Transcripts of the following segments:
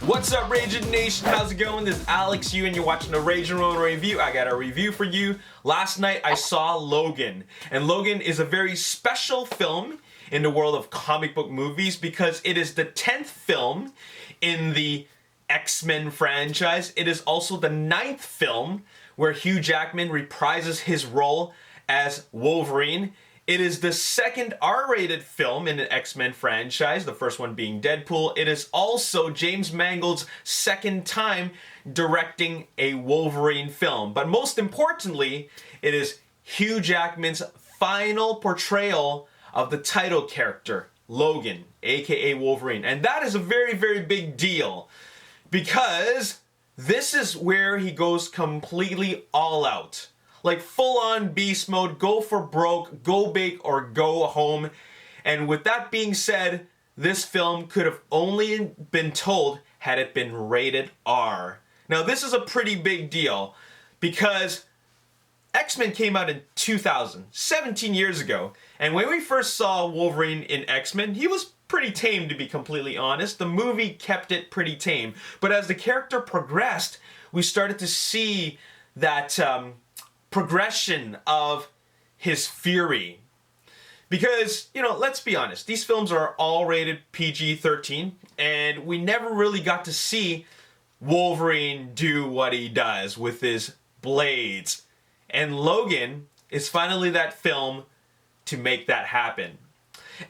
What's up, Ragin Nation? How's it going? This is Alex Yu, and you're watching the Ragin Ronin review. I got a review for you. Last night I saw Logan, and Logan is a very special film in the world of comic book movies because it is the 10th film in the X-Men franchise. It is also the 9th film where Hugh Jackman reprises his role as Wolverine. It is the second R-rated film in the X-Men franchise, the first one being Deadpool. It is also James Mangold's second time directing a Wolverine film. But most importantly, it is Hugh Jackman's final portrayal of the title character, Logan, aka Wolverine. And that is a very, very big deal because this is where he goes completely all out. Like full-on beast mode, go for broke, go big or go home. And with that being said, this film could have only been told had it been rated R. Now this is a pretty big deal because X-Men came out in 2000, 17 years ago. And when we first saw Wolverine in X-Men, he was pretty tame, to be completely honest. The movie kept it pretty tame. But as the character progressed, we started to see that progression of his fury. Because, you know, let's be honest, these films are all rated PG-13, and we never really got to see Wolverine do what he does with his blades. And Logan is finally that film to make that happen.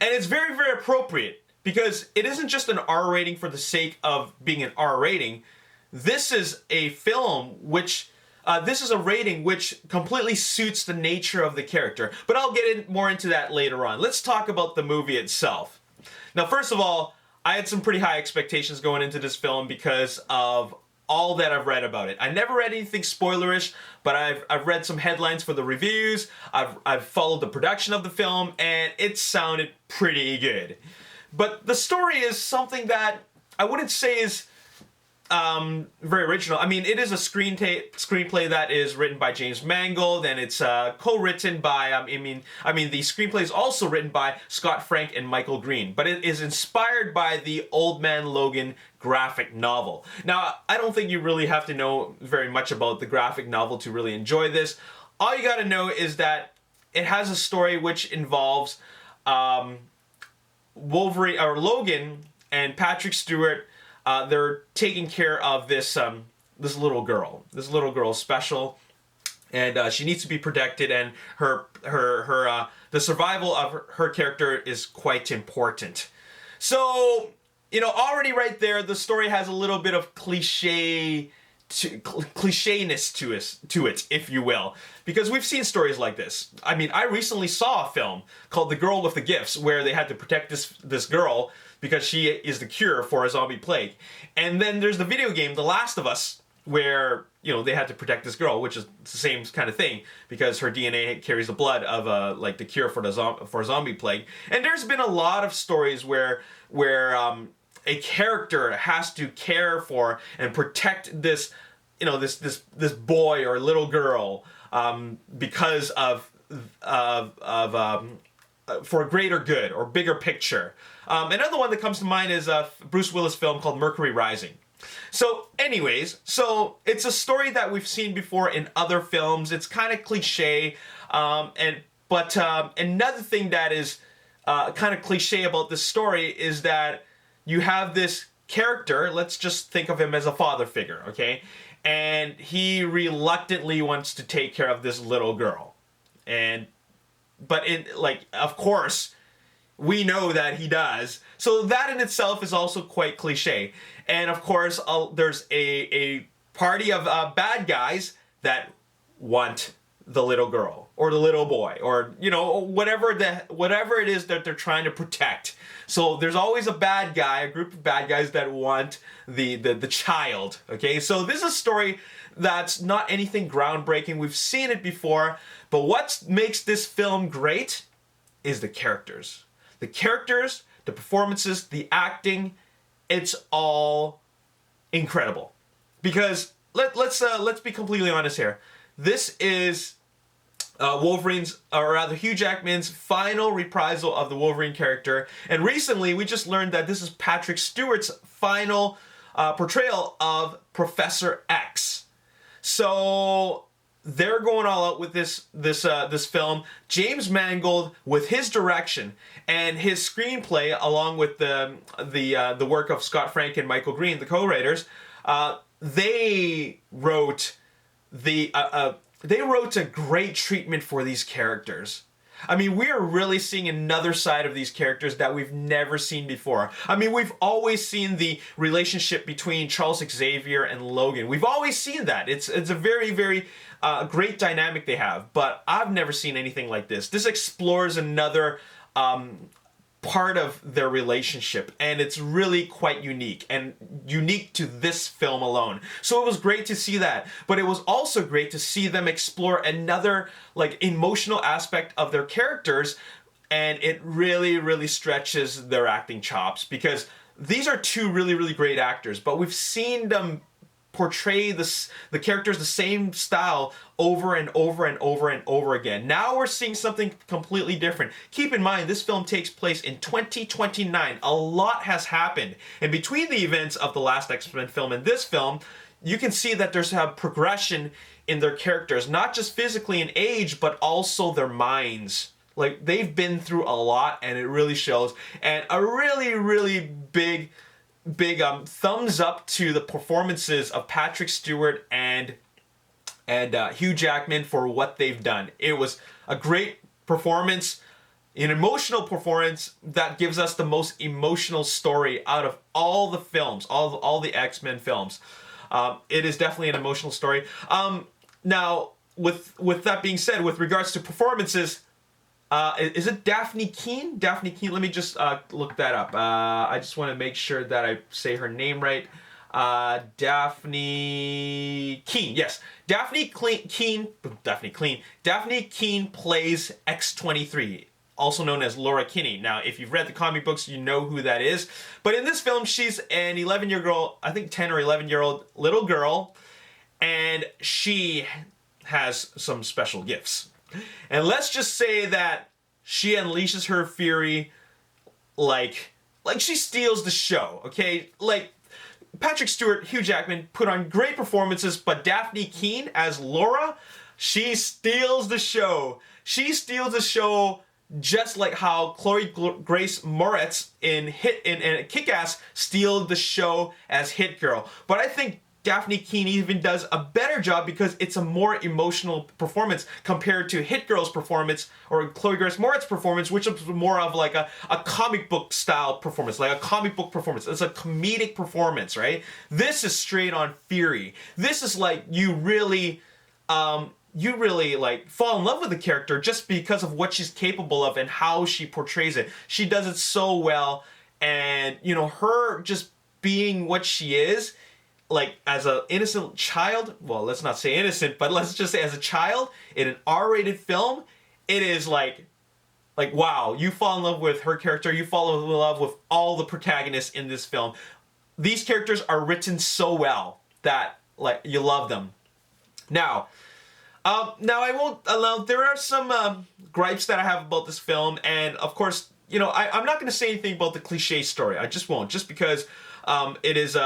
And it's very, very appropriate because it isn't just an R rating for the sake of being an R rating. This is a film which this is a rating which completely suits the nature of the character. But I'll get more into that later on. Let's talk about the movie itself. Now, first of all, I had some pretty high expectations going into this film because of all that I've read about it. I never read anything spoilerish, but I've read some headlines for the reviews. I've followed the production of the film, and it sounded pretty good. But the story is something that I wouldn't say is very original. I mean, it is a screenplay that is written by James Mangold, and it's co-written by, the screenplay is also written by Scott Frank and Michael Green, but it is inspired by the Old Man Logan graphic novel. Now, I don't think you really have to know very much about the graphic novel to really enjoy this. All you gotta know is that it has a story which involves Wolverine, or Logan, and Patrick Stewart. They're taking care of this this little girl. This little girl is special, and she needs to be protected. And the survival of her character is quite important. So, you know, already right there, the story has a little bit of clichéness to it, if you will, because we've seen stories like this. I mean, I recently saw a film called The Girl with the Gifts, where they had to protect this girl because she is the cure for a zombie plague. And then there's the video game, The Last of Us, where, you know, they had to protect this girl, which is the same kind of thing because her DNA carries the blood of like the cure for a zombie plague. And there's been a lot of stories where a character has to care for and protect this, you know, this boy or little girl because of for a greater good or bigger picture. Another one that comes to mind is a Bruce Willis film called Mercury Rising. So anyways, so it's a story that we've seen before in other films. It's kind of cliche, but another thing that is kind of cliche about this story is that you have this character, let's just think of him as a father figure, okay? And he reluctantly wants to take care of this little girl. But of course, we know that he does. So that in itself is also quite cliche. And of course, there's a party of bad guys that want the little girl or the little boy or, you know, whatever it is that they're trying to protect. So there's always a bad guy, a group of bad guys that want the child. Okay, so this is a story that's not anything groundbreaking. We've seen it before, but what makes this film great is the characters. The characters, the performances, the acting, it's all incredible. Because let's be completely honest here. This is Wolverine's, or rather Hugh Jackman's final reprisal of the Wolverine character. And recently we just learned that this is Patrick Stewart's final portrayal of Professor X. So they're going all out with this film. James Mangold, with his direction and his screenplay, along with the work of Scott Frank and Michael Green, the co-writers, they wrote a great treatment for these characters. I mean, we are really seeing another side of these characters that we've never seen before. I mean, we've always seen the relationship between Charles Xavier and Logan. We've always seen that. It's a very, very great dynamic they have. But I've never seen anything like this. This explores another part of their relationship, and it's really quite unique, and unique to this film alone. So it was great to see that, but it was also great to see them explore another like emotional aspect of their characters, and it really, really stretches their acting chops, because these are two really, really great actors, but we've seen them portray the characters the same style over and over and over and over again. Now we're seeing something completely different. Keep in mind, this film takes place in 2029. A lot has happened. And between the events of the last X-Men film and this film, you can see that there's a progression in their characters, not just physically in age, but also their minds. Like, they've been through a lot, and it really shows. And a really, really big thumbs up to the performances of Patrick Stewart and Hugh Jackman for what they've done. It was a great performance, an emotional performance that gives us the most emotional story out of all the films, all the X-Men films. It is definitely an emotional story. Now, with that being said, with regards to performances, is it Daphne Keane? Daphne Keane. Let me just look that up. I just want to make sure that I say her name right. Daphne Keane. Yes, Daphne Keane plays X-23, also known as Laura Kinney. Now, if you've read the comic books, you know who that is. But in this film, she's an 11-year-old, I think 10 or 11-year-old little girl, and she has some special gifts. And let's just say that she unleashes her fury like she steals the show, okay? Like, Patrick Stewart, Hugh Jackman put on great performances, but Daphne Keane as Laura, she steals the show. She steals the show just like how Chloe Grace Moretz in Kick-Ass steals the show as Hit Girl. But I think Daphne Keane even does a better job because it's a more emotional performance compared to Hit Girl's performance or Chloe Grace Moretz's performance, which is more of like a comic book style performance, like a comic book performance. It's a comedic performance, right? This is straight on fury. This is like you really like fall in love with the character just because of what she's capable of and how she portrays it. She does it so well, and you know, her just being what she is, like as an innocent child, well, let's not say innocent, but let's just say as a child in an R-rated film, it is like wow, you fall in love with her character, you fall in love with all the protagonists in this film. These characters are written so well that like you love them. Now I won't allow, there are some gripes that I have about this film, and of course, you know, I'm not going to say anything about the cliche story. I just won't, just because it is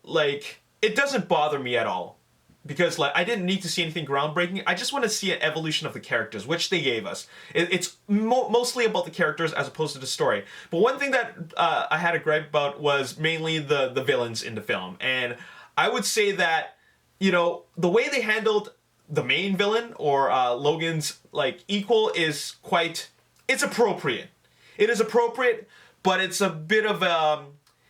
like, it doesn't bother me at all, because like I didn't need to see anything groundbreaking. I just want to see an evolution of the characters, which they gave us. It's mostly about the characters as opposed to the story. But one thing that I had a gripe about was mainly the villains in the film, and I would say that, you know, the way they handled the main villain or Logan's like equal is it's appropriate. It is appropriate, but it's a bit of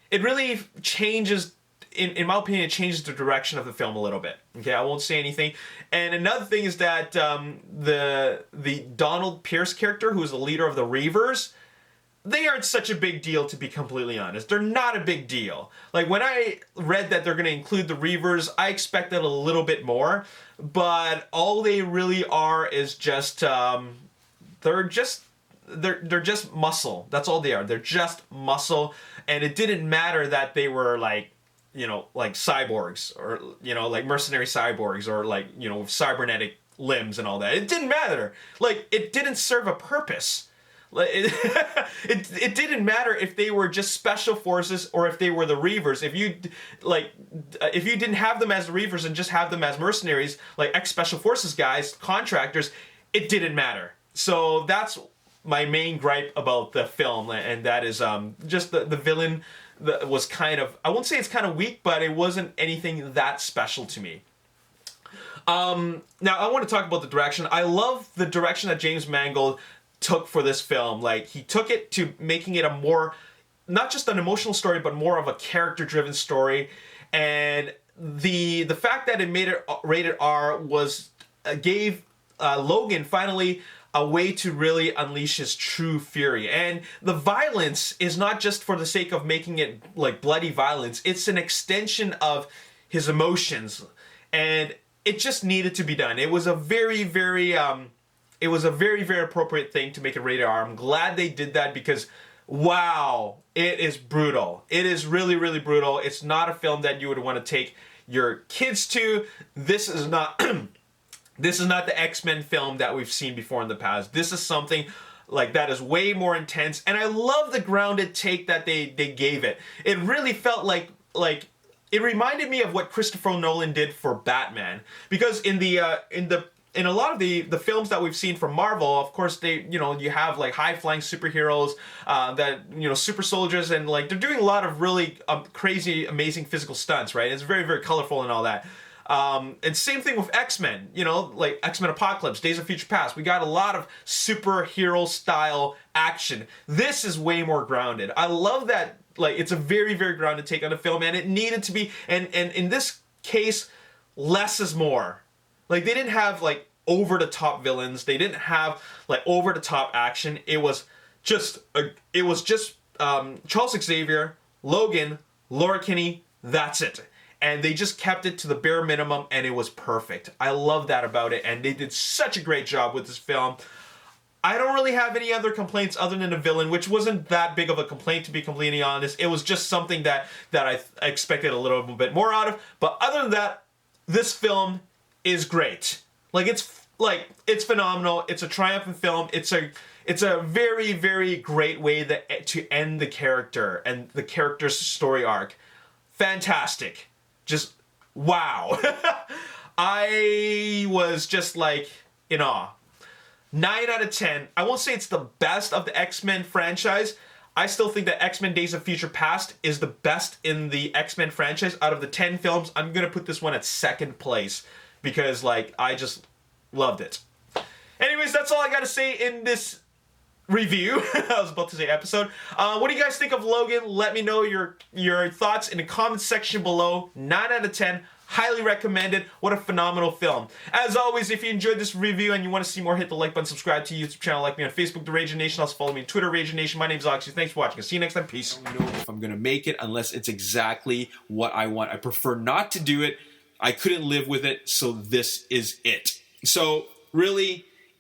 it really changes, in my opinion, it changes the direction of the film a little bit. Okay, I won't say anything. And another thing is that the Donald Pierce character, who is the leader of the Reavers, they aren't such a big deal, to be completely honest. They're not a big deal. Like, when I read that they're going to include the Reavers, I expected a little bit more, but all they really are is just they're just muscle. That's all they are. They're just muscle. And it didn't matter that they were like, you know, like cyborgs, or, you know, like mercenary cyborgs, or like, you know, cybernetic limbs and all that. It didn't matter. Like, it didn't serve a purpose. it didn't matter if they were just special forces or if they were the Reavers. If you didn't have them as the Reavers and just have them as mercenaries, like ex-special forces guys, contractors, it didn't matter. So that's my main gripe about the film, and that is just the villain that was kind of, I won't say it's kind of weak, but it wasn't anything that special to me. Now I want to talk about the direction. I love the direction that James Mangold took for this film. Like, he took it to making it a more, not just an emotional story, but more of a character-driven story. And the fact that it made it rated R was gave Logan finally a way to really unleash his true fury. And the violence is not just for the sake of making it like bloody violence. It's an extension of his emotions, and it just needed to be done. It was a very, very appropriate thing to make it rated R. I'm glad they did that because, wow, it is brutal. It is really, really brutal. It's not a film that you would want to take your kids to. This is not this is not the X-Men film that we've seen before in the past. This is something like that is way more intense, and I love the grounded take that they gave it. It really felt like it reminded me of what Christopher Nolan did for Batman, because in a lot of the films that we've seen from Marvel, of course, you have like high-flying superheroes, super soldiers, and like they're doing a lot of really crazy, amazing physical stunts, right? It's very, very colorful and all that. And same thing with X-Men, like X-Men Apocalypse, Days of Future Past. We got a lot of superhero style action. This is way more grounded. I love that. Like, it's a very, very grounded take on the film, and it needed to be, and in this case, less is more. Like, they didn't have like over-the-top villains. They didn't have like over-the-top action. It was just Charles Xavier, Logan, Laura Kinney. That's it. And they just kept it to the bare minimum, and it was perfect. I love that about it, and they did such a great job with this film. I don't really have any other complaints other than the villain, which wasn't that big of a complaint, to be completely honest. It was just something that I expected a little bit more out of. But other than that, this film is great. It's phenomenal. It's a triumphant film. It's a very, very great way to end the character and the character's story arc. Fantastic. Just wow. I was just like in awe. 9 out of 10. I won't say it's the best of the X-Men franchise. I still think that X-Men Days of Future Past is the best in the X-Men franchise. Out of the 10 films, I'm going to put this one at second place because, like, I just loved it. Anyways, that's all I got to say in this review. I was about to say episode. What do you guys think of Logan? Let me know your thoughts in the comment section below. 9 out of 10. Highly recommended. What a phenomenal film. As always, if you enjoyed this review and you want to see more, hit the like button, subscribe to the YouTube channel, like me on Facebook, The Ragin Nation. Also follow me on Twitter, Ragin Nation. My name's Alex. Thanks for watching. I'll see you next time. Peace. I don't know if I'm going to make it unless it's exactly what I want. I prefer not to do it. I couldn't live with it, so this is it. So, really,